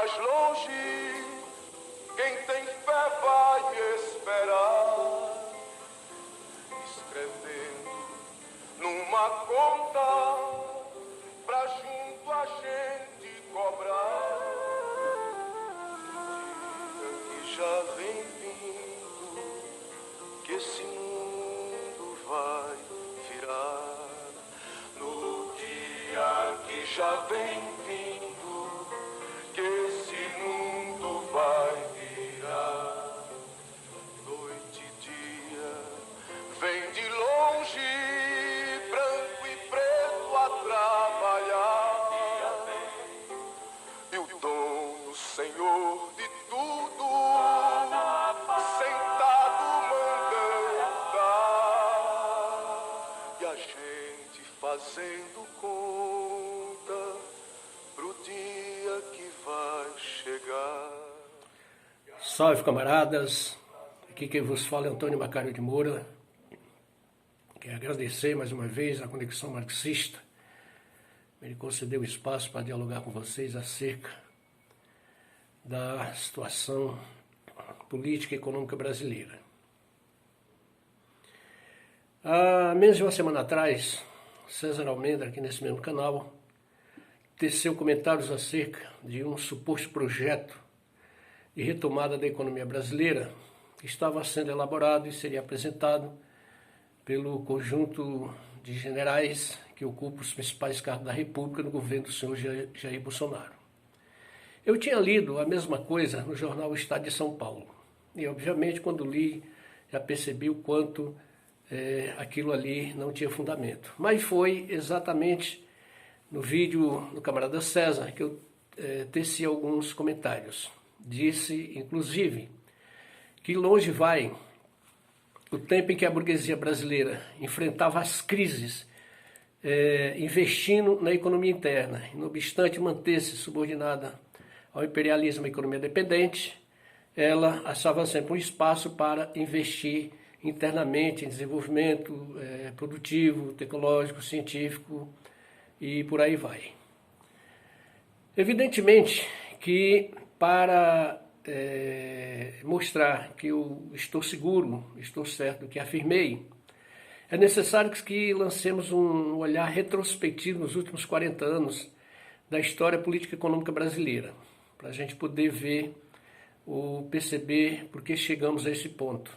mais longe, quem tem fé vai me esperar, escrevendo numa conta pra junto a gente cobrar. Diga que já vem vindo, que esse mundo vai virar. No dia que já vem vindo, que esse mundo vai virar. Noite e dia vem de longe, branco e preto a trabalhar. E o dono, Senhor de tudo, sentado mandando dar. E a gente fazendo conta pro dia que vai chegar. Salve, camaradas, aqui quem vos fala é Antônio Macário de Moura. Quero agradecer mais uma vez a Conexão Marxista, ele concedeu espaço para dialogar com vocês acerca da situação política e econômica brasileira. Há menos de uma semana atrás, César Almendra, aqui nesse mesmo canal, teceu comentários acerca de um suposto projeto de retomada da economia brasileira que estava sendo elaborado e seria apresentado pelo conjunto de generais que ocupam os principais cargos da República no governo do senhor Jair Bolsonaro. Eu tinha lido a mesma coisa no jornal Estado de São Paulo e, obviamente, quando li, já percebi o quanto aquilo ali não tinha fundamento. Mas foi exatamente no vídeo do camarada César que eu teci alguns comentários. Disse, inclusive, que longe vai o tempo em que a burguesia brasileira enfrentava as crises investindo na economia interna, e, não obstante manter-se subordinada ao imperialismo e à economia dependente, ela achava sempre um espaço para investir internamente em desenvolvimento produtivo, tecnológico, científico e por aí vai. Evidentemente que para mostrar que eu estou seguro, estou certo do que afirmei, é necessário que lancemos um olhar retrospectivo nos últimos 40 anos da história política e econômica brasileira, para a gente poder ver ou perceber por que chegamos a esse ponto.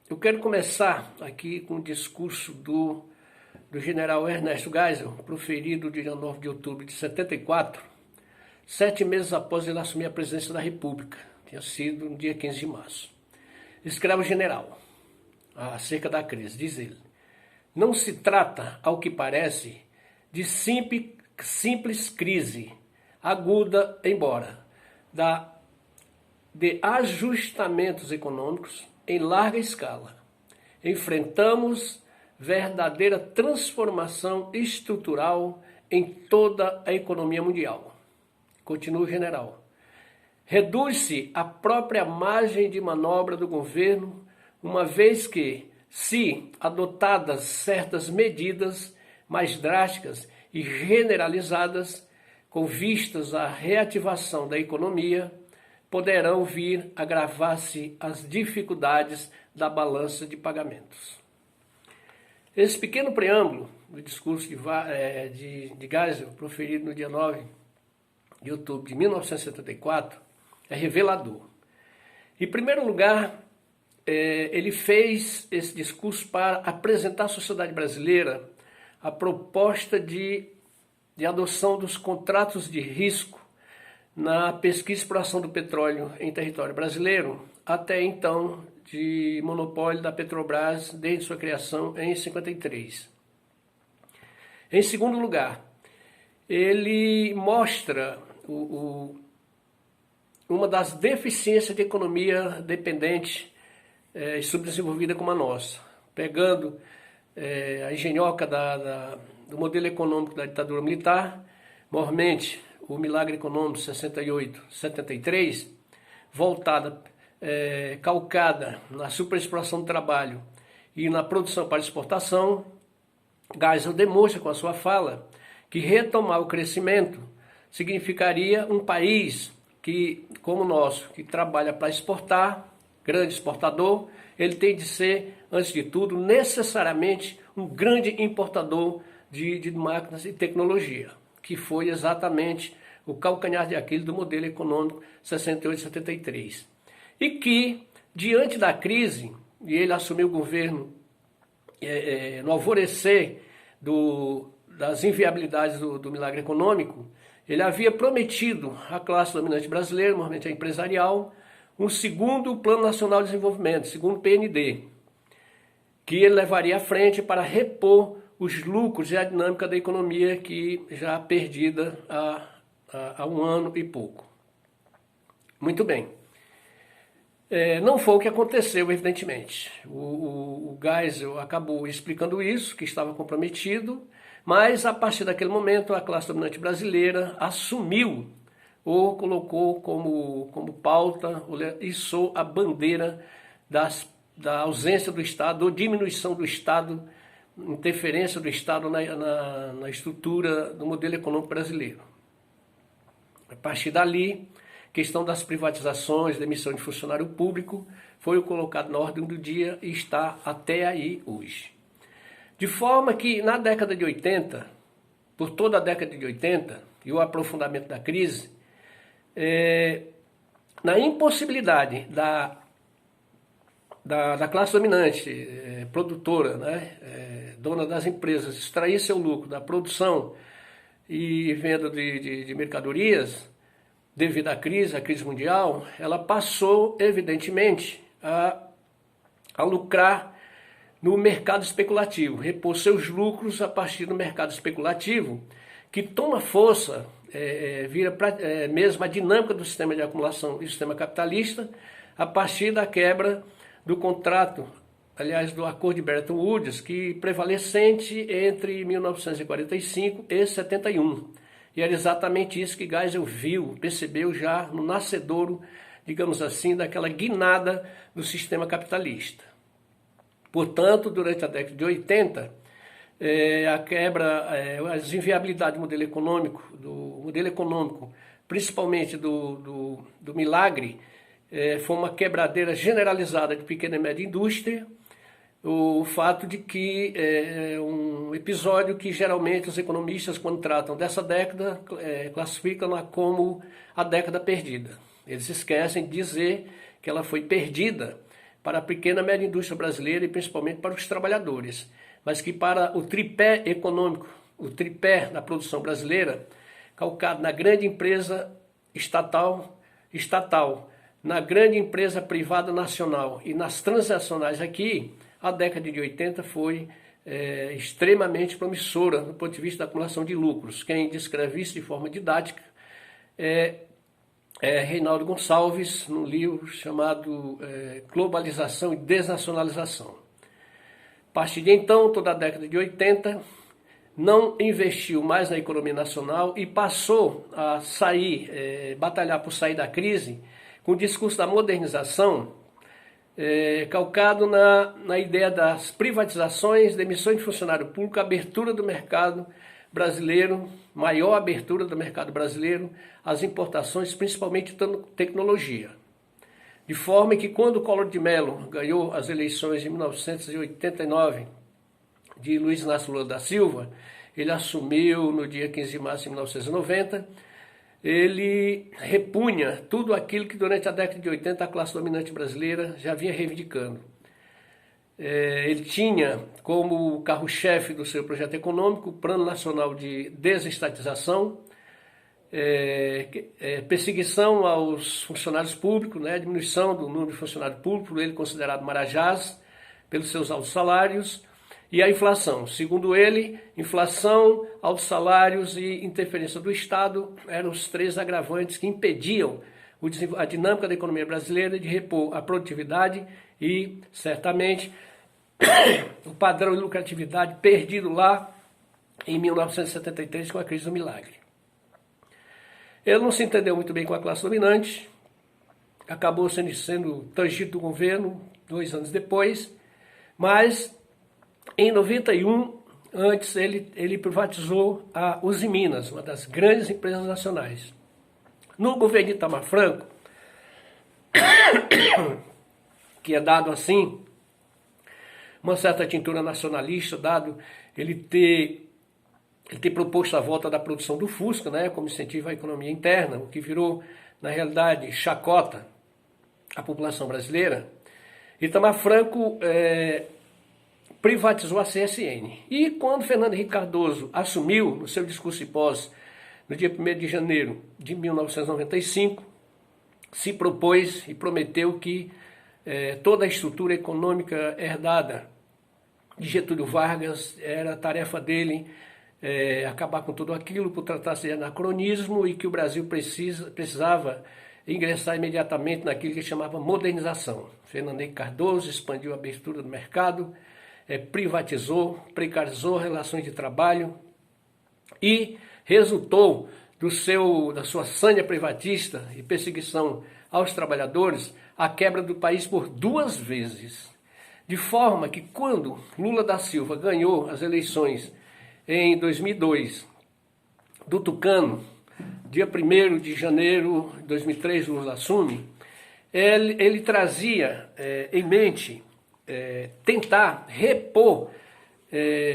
Eu quero começar aqui com o discurso do general Ernesto Geisel, proferido dia 9 de outubro de 74, 7 meses após ele assumir a presidência da República. Tinha sido no dia 15 de março. Escreve o general acerca da crise, diz ele: não se trata, ao que parece, de simples crise aguda, embora, de ajustamentos econômicos em larga escala. Enfrentamos verdadeira transformação estrutural em toda a economia mundial. Continua o general. Reduz-se a própria margem de manobra do governo, uma vez que, se adotadas certas medidas mais drásticas e generalizadas, com vistas à reativação da economia, poderão vir a agravar-se as dificuldades da balança de pagamentos. Esse pequeno preâmbulo do discurso de Geisel, proferido no dia 9 de outubro de 1974, é revelador. Em primeiro lugar, ele fez esse discurso para apresentar à sociedade brasileira a proposta de adoção dos contratos de risco na pesquisa e exploração do petróleo em território brasileiro, até então de monopólio da Petrobras desde sua criação em 1953. Em segundo lugar, ele mostra uma das deficiências de economia dependente e subdesenvolvida como a nossa, pegando a engenhoca do modelo econômico da ditadura militar, mormente o milagre econômico 68, 73, voltada, calcada na superexploração do trabalho e na produção para exportação. Geisel demonstra com a sua fala que retomar o crescimento significaria um país que, como o nosso, que trabalha para exportar, grande exportador, ele tem de ser, antes de tudo, necessariamente um grande importador de máquinas e tecnologia, que foi exatamente o calcanhar de Aquiles do modelo econômico 68-73. E que, diante da crise, e ele assumiu o governo no alvorecer das inviabilidades do milagre econômico, ele havia prometido à classe dominante brasileira, normalmente a empresarial, um segundo Plano Nacional de Desenvolvimento, segundo PND, que ele levaria à frente para repor os lucros e a dinâmica da economia que já perdida há um ano e pouco. Muito bem. Não foi o que aconteceu, evidentemente. O Geisel acabou explicando isso, que estava comprometido, mas a partir daquele momento a classe dominante brasileira assumiu ou colocou como pauta, içou a bandeira da ausência do Estado, ou diminuição do Estado, interferência do Estado na estrutura do modelo econômico brasileiro. A partir dali, a questão das privatizações, da emissão de funcionário público, foi colocado na ordem do dia e está até aí hoje. De forma que na década de 80, por toda a década de 80, e o aprofundamento da crise, na impossibilidade da classe dominante, produtora, né, dona das empresas, extrair seu lucro da produção e venda de mercadorias, devido à crise mundial, ela passou, evidentemente, a lucrar no mercado especulativo, repor seus lucros a partir do mercado especulativo, que toma força, vira mesmo a dinâmica do sistema de acumulação e do sistema capitalista, a partir da quebra do contrato, aliás, do acordo de Bretton Woods, que prevalecente entre 1945 e 71. E era exatamente isso que Geisel percebeu já no nascedouro, digamos assim, daquela guinada do sistema capitalista. Portanto, durante a década de 80, a quebra, as inviabilidades do modelo econômico, principalmente do milagre, foi uma quebradeira generalizada de pequena e média indústria, o fato de que um episódio que geralmente os economistas, quando tratam dessa década, classificam-la como a década perdida. Eles esquecem de dizer que ela foi perdida para a pequena e média indústria brasileira e principalmente para os trabalhadores, mas que para o tripé econômico, o tripé da produção brasileira, calcado na grande empresa estatal, na grande empresa privada nacional e nas transnacionais aqui, a década de 80 foi extremamente promissora do ponto de vista da acumulação de lucros. Quem descreve isso de forma didática é Reinaldo Gonçalves, num livro chamado Globalização e Desnacionalização. A partir de então, toda a década de 80, não investiu mais na economia nacional e passou a batalhar por sair da crise com o discurso da modernização, calcado na ideia das privatizações, da emissão de funcionário público, abertura do mercado brasileiro, maior abertura do mercado brasileiro às importações, principalmente de tecnologia. De forma que quando o Collor de Mello ganhou as eleições de 1989 de Luiz Inácio Lula da Silva, ele assumiu no dia 15 de março de 1990, ele repunha tudo aquilo que durante a década de 80 a classe dominante brasileira já vinha reivindicando. Ele tinha como carro-chefe do seu projeto econômico o Plano Nacional de Desestatização, perseguição aos funcionários públicos, né, diminuição do número de funcionários públicos, ele considerado marajás, pelos seus altos salários, e a inflação. Segundo ele, inflação, altos salários e interferência do Estado eram os três agravantes que impediam a dinâmica da economia brasileira de repor a produtividade e, certamente, o padrão de lucratividade perdido lá em 1973 com a crise do milagre. Ele não se entendeu muito bem com a classe dominante, acabou sendo tangido do governo 2 anos depois, mas em 91 Antes ele privatizou a Uzi Minas, uma das grandes empresas nacionais. No governo Itamar Franco, que é dado assim uma certa tintura nacionalista, dado ele ter proposto a volta da produção do Fusca, né, como incentivo à economia interna, o que virou, na realidade, chacota à população brasileira. Itamar Franco privatizou a CSN. E quando Fernando Henrique Cardoso assumiu, no seu discurso de posse, no dia 1º de janeiro de 1995, se propôs e prometeu que toda a estrutura econômica herdada de Getúlio Vargas era tarefa dele acabar com tudo aquilo por tratar-se de anacronismo e que o Brasil precisava ingressar imediatamente naquilo que chamava modernização. Fernando Henrique Cardoso expandiu a abertura do mercado, privatizou, precarizou relações de trabalho e resultou da sua sanha privatista e perseguição aos trabalhadores a quebra do país por 2 vezes. De forma que quando Lula da Silva ganhou as eleições em 2002 do Tucano, dia 1º de janeiro de 2003, Lula assume, ele trazia em mente tentar repor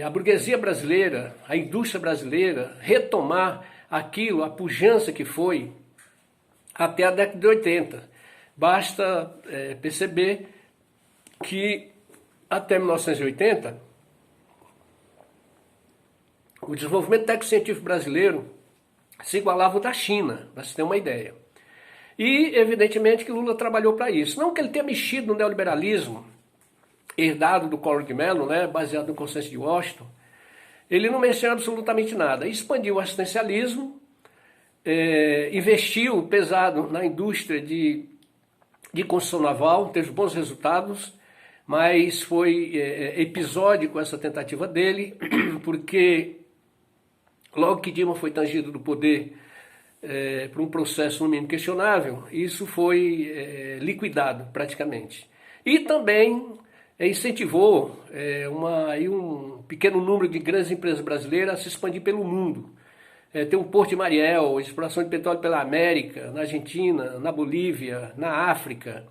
a burguesia brasileira, a indústria brasileira, retomar aquilo, a pujança que foi até a década de 80. Basta perceber que até 1980, o desenvolvimento técnico-científico brasileiro se igualava ao da China, para se ter uma ideia. E, evidentemente, que Lula trabalhou para isso. Não que ele tenha mexido no neoliberalismo, herdado do Collor de Mello, né, baseado no consenso de Washington, ele não mexeu absolutamente nada. Expandiu o assistencialismo, investiu pesado na indústria de construção naval, teve bons resultados, mas foi episódico essa tentativa dele, porque logo que Dilma foi tangido do poder por um processo no mínimo questionável, isso foi liquidado praticamente. E também incentivou um pequeno número de grandes empresas brasileiras a se expandir pelo mundo. Tem o Porto de Mariel, exploração de petróleo pela América, na Argentina, na Bolívia, na África.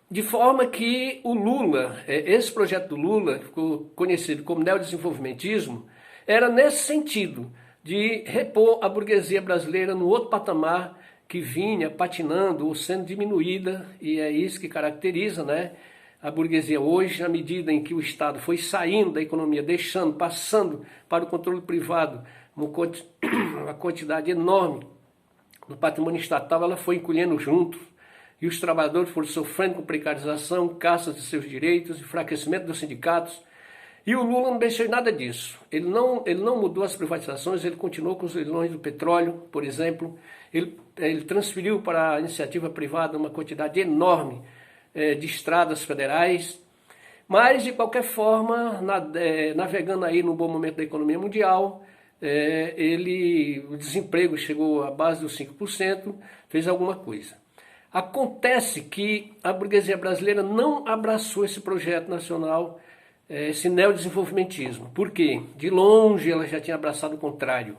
De forma que o Lula, esse projeto do Lula, que ficou conhecido como neodesenvolvimentismo, era nesse sentido, de repor a burguesia brasileira no outro patamar que vinha patinando ou sendo diminuída, e é isso que caracteriza, né, a burguesia hoje, à medida em que o Estado foi saindo da economia, passando para o controle privado, uma quantidade enorme do patrimônio estatal, ela foi encolhendo junto, e os trabalhadores foram sofrendo com precarização, caça de seus direitos, enfraquecimento dos sindicatos, e o Lula não deixou nada disso. Ele não mudou as privatizações, ele continuou com os leilões do petróleo, por exemplo, ele transferiu para a iniciativa privada uma quantidade enorme de estradas federais, mas, de qualquer forma, navegando aí no bom momento da economia mundial, o desemprego chegou à base dos 5%, fez alguma coisa. Acontece que a burguesia brasileira não abraçou esse projeto nacional, esse neodesenvolvimentismo. Por quê? De longe ela já tinha abraçado o contrário.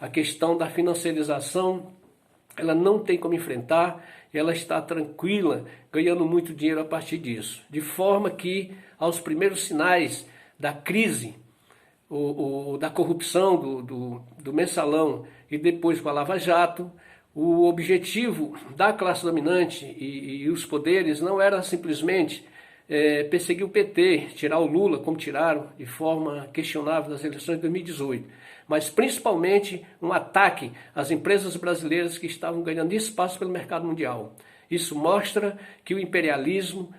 A questão da financiarização, ela não tem como enfrentar, ela está tranquila, ganhando muito dinheiro a partir disso. De forma que, aos primeiros sinais da crise, da corrupção do mensalão e depois com a Lava Jato, o objetivo da classe dominante e os poderes não era simplesmente perseguir o PT, tirar o Lula, como tiraram de forma questionável nas eleições de 2018, mas principalmente um ataque às empresas brasileiras que estavam ganhando espaço pelo mercado mundial. Isso mostra que o imperialismo,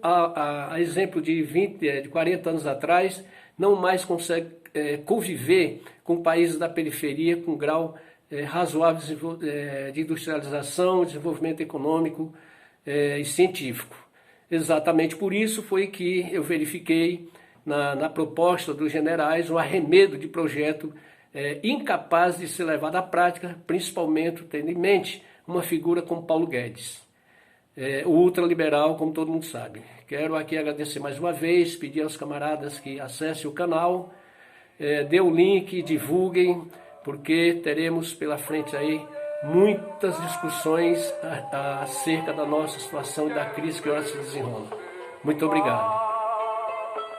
a exemplo de 40 anos atrás, não mais consegue conviver com países da periferia com grau razoável de industrialização, desenvolvimento econômico e científico. Exatamente por isso foi que eu verifiquei na proposta dos generais um arremedo de projeto incapaz de ser levado à prática, principalmente tendo em mente uma figura como Paulo Guedes. ultraliberal, como todo mundo sabe. Quero aqui agradecer mais uma vez, pedir aos camaradas que acessem o canal, dê o link, divulguem, porque teremos pela frente aí muitas discussões acerca da nossa situação e da crise que agora se desenrola. Muito obrigado.